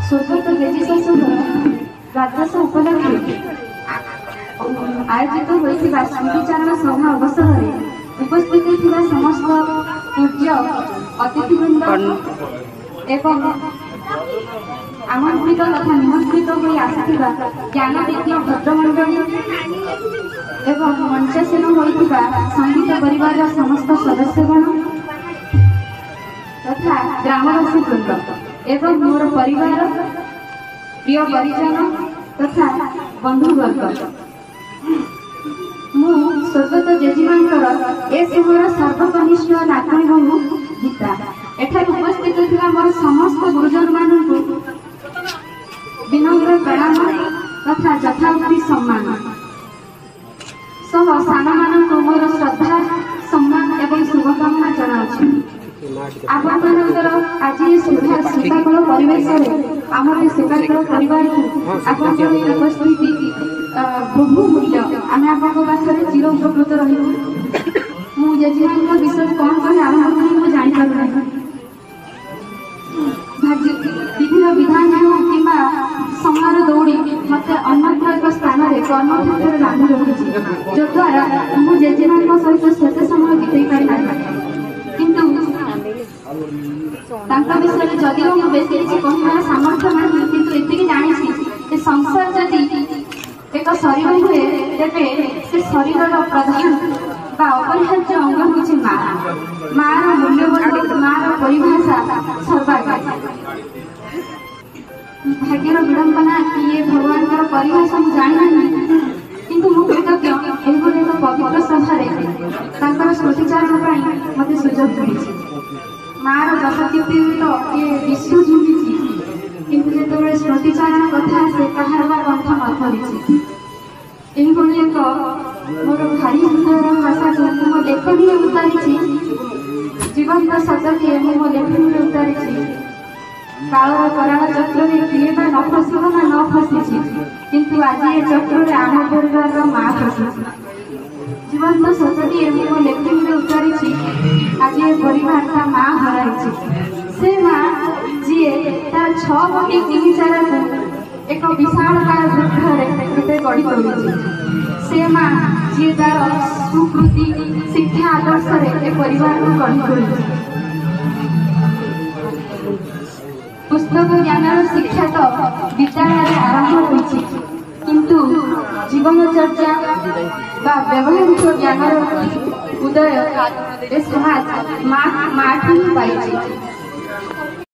ସ୍ୱର୍ଗତ ବେଜି ଶାସନ ଦ୍ୱାଦଶ ଉପଲକ୍ଷେ ଆୟୋଜିତ ହୋଇଥିବା ସ୍ମୃତିଚାରଣ ସଭା ଅବସରରେ ଉପସ୍ଥିତ ଥିବା ସମସ୍ତ ପୂଜ୍ୟ ଅତିଥିବୃନ୍ଦ ଏବଂ ଆମନ୍ତ୍ରିତ ତଥା ନିମନ୍ତ୍ରିତ ହୋଇ ଆସିଥିବା ଜ୍ଞାନଦିଜ୍ଞ ଭଦ୍ରମଣ୍ଡଳୀ ଏବଂ ମଞ୍ଚାସୀନ ହୋଇଥିବା ସଙ୍ଗୀତ ପରିବାରର ସମସ୍ତ ସଦସ୍ୟଗଣ तथा ग्रामवासी वृंद एवं मोर परिवार प्रिय परिजन तथा बंधुवर्ग मु स्वर्गत जेजीमांकर ए समयर सर्वकनिष्ठ नातनी बहु गीता एठार उपस्थित थिला मोर समस्त गुरुजन मानकु विनम्र प्रणाम तथा यथावधि सम्मान सह सान मानकु मोर श्रद्धा सम्मान एवं शुभकामना जनाउछि। आपणकर आज शीतल परिवेश आम शीतल परिवार आप उपस्थिति बहु मूल्य आम आपे चिर उपकृत रही जेजेमा विषय कौन कहे आम जापर विभिन्न विधान कि समार दौड़ी मत अन्य एक स्थान में कर्मक्षेत्र लागू रखी जद्वारा मु जेजेमा सहित सेते समय बीतई पारि किंतु विषय जदिव मु बेसी किसी कहबार सामर्थ्य नहीं किंतु एतिक जानी संसार जदि एक शरीर हुए तेरे से शरीर प्रधान बा अपरिहार्य अंग हूँ माँ मूल्यबोध माँ परिभाषा सर्वाग्रे भाग्यर विडंबना ये भगवान परिभाषा मुझे जानी किंतु मु कृतज्ञ एभली एक पवित्र सभा स्मृतिचारण मत सुजोग मिली मार जसकीर्ति तो ये विश्व झुंकी किंतु जो स्मृतिचारण कथा से कहार कंठ न धरी एक मोर भारी हृदय भाषा को मो लेखनी उतारी जीवंत शब्द मो लेखनी उतारी कालर कराल चक्र में किए न फसब ना न फसी किंतु आज ये चक्र आम परिवार माँ फसी जीवंत सतटी मो लेखनी उतारी आज ये परिवार का माँ हराई से माँ जी तार 6 कोटी 3 चारा को एक विशाल काय वृक्ष गढ़ी तोड़ी से माँ जी तार सुकृति शिक्षा आदर्श ए परिवार को गढ़ी तोड़ी पुस्तक ज्ञान शिक्षा तो विद्यालय आरंभ होती किंतु जीवन चर्चा व्यावहारिक ज्ञान उदय समाज माँ पाई।